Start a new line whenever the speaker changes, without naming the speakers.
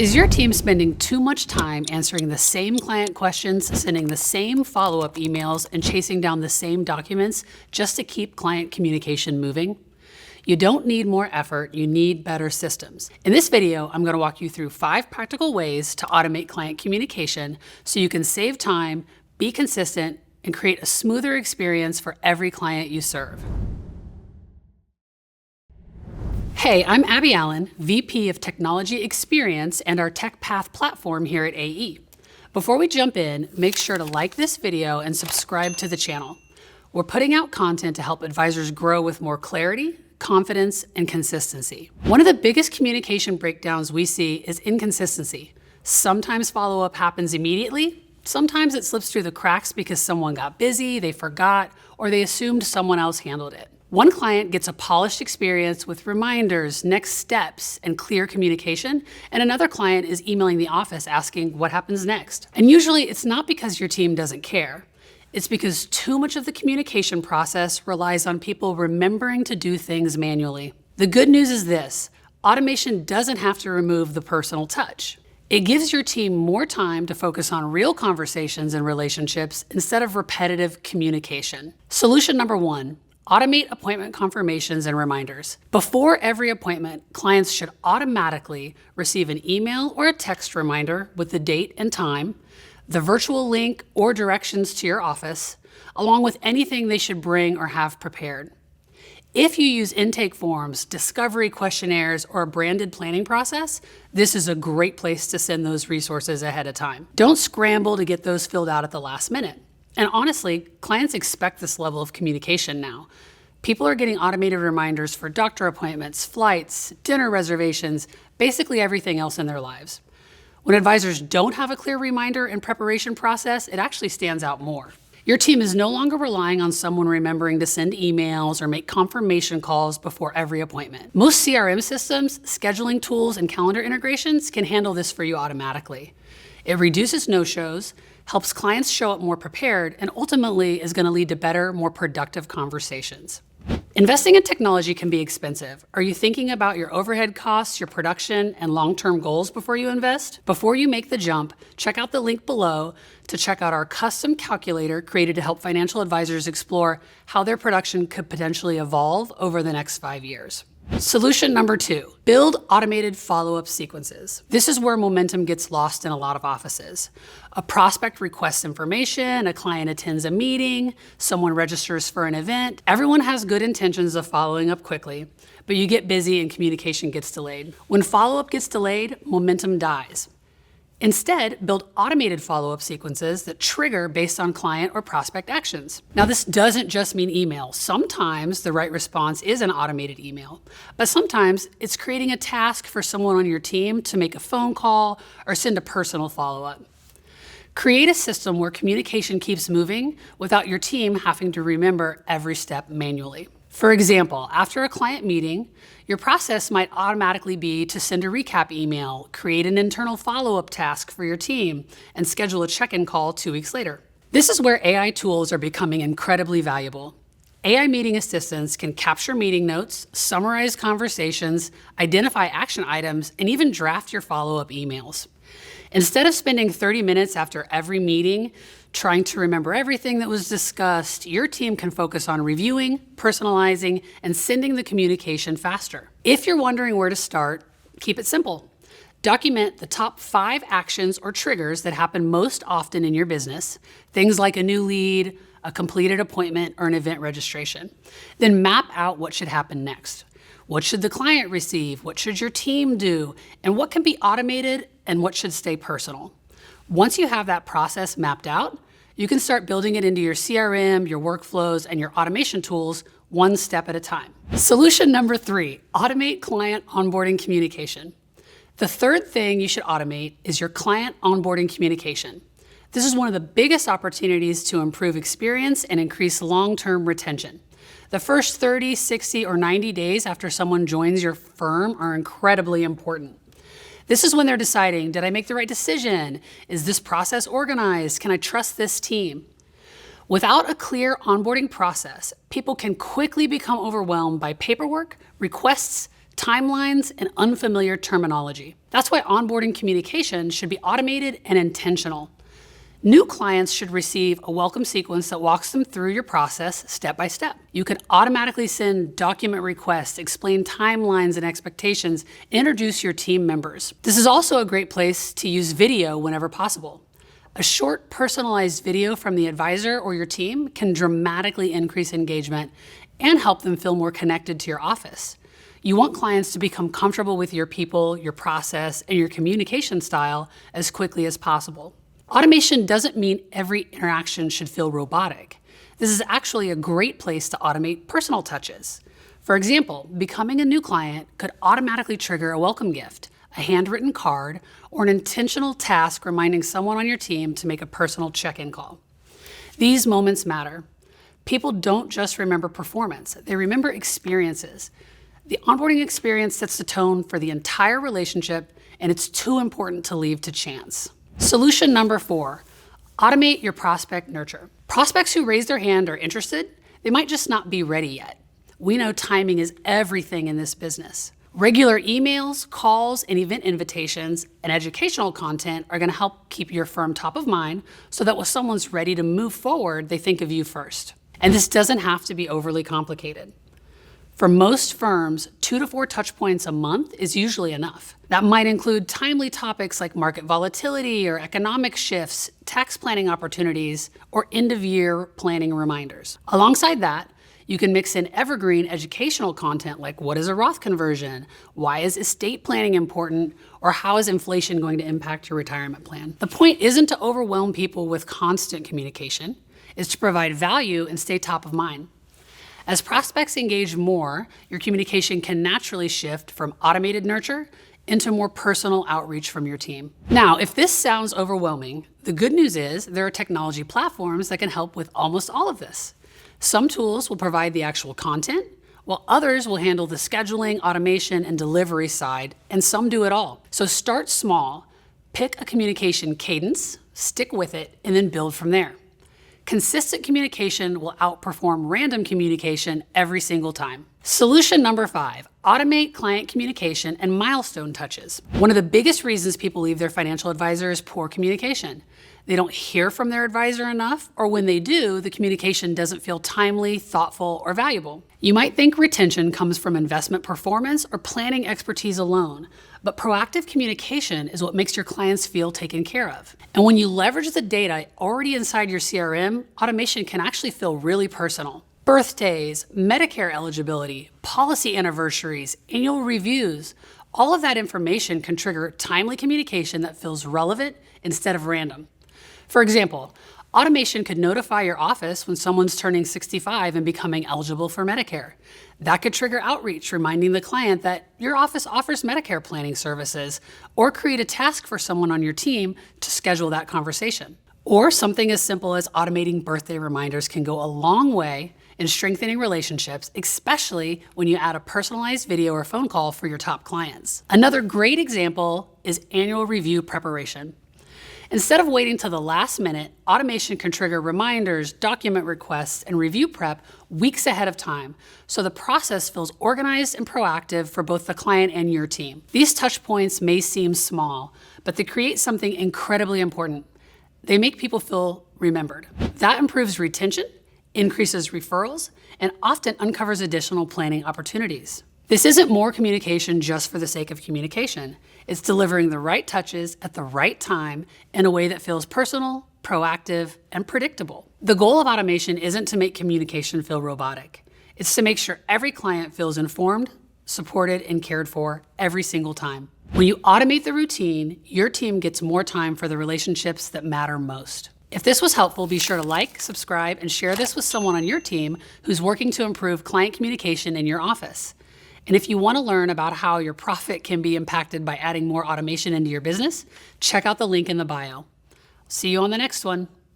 Is your team spending too much time answering the same client questions, sending the same follow-up emails, and chasing down the same documents just to keep client communication moving? You don't need more effort, you need better systems. In this video, I'm going to walk you through 5 practical ways to automate client communication so you can save time, be consistent, and create a smoother experience for every client you serve. Hey, I'm Abby Allen, VP of Technology Experience and our Tech Path platform here at AE. Before we jump in, make sure to like this video and subscribe to the channel. We're putting out content to help advisors grow with more clarity, confidence, and consistency. One of the biggest communication breakdowns we see is inconsistency. Sometimes follow-up happens immediately. Sometimes it slips through the cracks because someone got busy, they forgot, or they assumed someone else handled it. One client gets a polished experience with reminders, next steps, and clear communication, and another client is emailing the office asking what happens next. And usually it's not because your team doesn't care. It's because too much of the communication process relies on people remembering to do things manually. The good news is this: automation doesn't have to remove the personal touch. It gives your team more time to focus on real conversations and relationships instead of repetitive communication. Solution number 1. Automate appointment confirmations and reminders. Before every appointment, clients should automatically receive an email or a text reminder with the date and time, the virtual link or directions to your office, along with anything they should bring or have prepared. If you use intake forms, discovery questionnaires, or a branded planning process, this is a great place to send those resources ahead of time. Don't scramble to get those filled out at the last minute. And honestly, clients expect this level of communication now. People are getting automated reminders for doctor appointments, flights, dinner reservations, basically everything else in their lives. When advisors don't have a clear reminder and preparation process, it actually stands out more. Your team is no longer relying on someone remembering to send emails or make confirmation calls before every appointment. Most CRM systems, scheduling tools, and calendar integrations can handle this for you automatically. It reduces no-shows, helps clients show up more prepared, and ultimately is going to lead to better, more productive conversations. Investing in technology can be expensive. Are you thinking about your overhead costs, your production, and long-term goals before you invest? Before you make the jump, check out the link below to check out our custom calculator created to help financial advisors explore how their production could potentially evolve over the next 5 years. Solution number 2, build automated follow-up sequences. This is where momentum gets lost in a lot of offices. A prospect requests information, a client attends a meeting, someone registers for an event. Everyone has good intentions of following up quickly, but you get busy and communication gets delayed. When follow-up gets delayed, momentum dies. Instead, build automated follow-up sequences that trigger based on client or prospect actions. Now, this doesn't just mean email. Sometimes the right response is an automated email, but sometimes it's creating a task for someone on your team to make a phone call or send a personal follow-up. Create a system where communication keeps moving without your team having to remember every step manually. For example, after a client meeting, your process might automatically be to send a recap email, create an internal follow-up task for your team, and schedule a check-in call 2 weeks later. This is where AI tools are becoming incredibly valuable. AI meeting assistants can capture meeting notes, summarize conversations, identify action items, and even draft your follow-up emails. Instead of spending 30 minutes after every meeting trying to remember everything that was discussed, your team can focus on reviewing, personalizing, and sending the communication faster. If you're wondering where to start, keep it simple. Document the top 5 actions or triggers that happen most often in your business, things like a new lead, a completed appointment, or an event registration. Then map out what should happen next. What should the client receive? What should your team do? And what can be automated and what should stay personal? Once you have that process mapped out, you can start building it into your CRM, your workflows, and your automation tools one step at a time. Solution number 3, automate client onboarding communication. The third thing you should automate is your client onboarding communication. This is one of the biggest opportunities to improve experience and increase long-term retention. The first 30, 60, or 90 days after someone joins your firm are incredibly important. This is when they're deciding, did I make the right decision? Is this process organized? Can I trust this team? Without a clear onboarding process, people can quickly become overwhelmed by paperwork, requests, timelines, and unfamiliar terminology. That's why onboarding communication should be automated and intentional. New clients should receive a welcome sequence that walks them through your process step by step. You can automatically send document requests, explain timelines and expectations, introduce your team members. This is also a great place to use video whenever possible. A short, personalized video from the advisor or your team can dramatically increase engagement and help them feel more connected to your office. You want clients to become comfortable with your people, your process, and your communication style as quickly as possible. Automation doesn't mean every interaction should feel robotic. This is actually a great place to automate personal touches. For example, becoming a new client could automatically trigger a welcome gift, a handwritten card, or an intentional task reminding someone on your team to make a personal check-in call. These moments matter. People don't just remember performance, they remember experiences. The onboarding experience sets the tone for the entire relationship, and it's too important to leave to chance. Solution number 4, automate your prospect nurture. Prospects who raise their hand are interested, they might just not be ready yet. We know timing is everything in this business. Regular emails, calls, and event invitations and educational content are going to help keep your firm top of mind so that when someone's ready to move forward, they think of you first. And this doesn't have to be overly complicated. For most firms, 2 to 4 touch points a month is usually enough. That might include timely topics like market volatility or economic shifts, tax planning opportunities, or end-of-year planning reminders. Alongside that, you can mix in evergreen educational content like what is a Roth conversion, why is estate planning important, or how is inflation going to impact your retirement plan. The point isn't to overwhelm people with constant communication, it's to provide value and stay top of mind. As prospects engage more, your communication can naturally shift from automated nurture into more personal outreach from your team. Now, if this sounds overwhelming, the good news is there are technology platforms that can help with almost all of this. Some tools will provide the actual content, while others will handle the scheduling, automation, and delivery side, and some do it all. So start small, pick a communication cadence, stick with it, and then build from there. Consistent communication will outperform random communication every single time. Solution number 5, automate client communication and milestone touches. One of the biggest reasons people leave their financial advisor is poor communication. They don't hear from their advisor enough, or when they do, the communication doesn't feel timely, thoughtful, or valuable. You might think retention comes from investment performance or planning expertise alone, but proactive communication is what makes your clients feel taken care of. And when you leverage the data already inside your CRM, automation can actually feel really personal. Birthdays, Medicare eligibility, policy anniversaries, annual reviews, all of that information can trigger timely communication that feels relevant instead of random. For example, automation could notify your office when someone's turning 65 and becoming eligible for Medicare. That could trigger outreach, reminding the client that your office offers Medicare planning services, or create a task for someone on your team to schedule that conversation. Or something as simple as automating birthday reminders can go a long way in strengthening relationships, especially when you add a personalized video or phone call for your top clients. Another great example is annual review preparation. Instead of waiting till the last minute, automation can trigger reminders, document requests, and review prep weeks ahead of time, so the process feels organized and proactive for both the client and your team. These touch points may seem small, but they create something incredibly important. They make people feel remembered. That improves retention, increases referrals, and often uncovers additional planning opportunities. This isn't more communication just for the sake of communication. It's delivering the right touches at the right time in a way that feels personal, proactive, and predictable. The goal of automation isn't to make communication feel robotic. It's to make sure every client feels informed, supported, and cared for every single time. When you automate the routine, your team gets more time for the relationships that matter most. If this was helpful, be sure to like, subscribe, and share this with someone on your team who's working to improve client communication in your office. And if you want to learn about how your profit can be impacted by adding more automation into your business, check out the link in the bio. See you on the next one.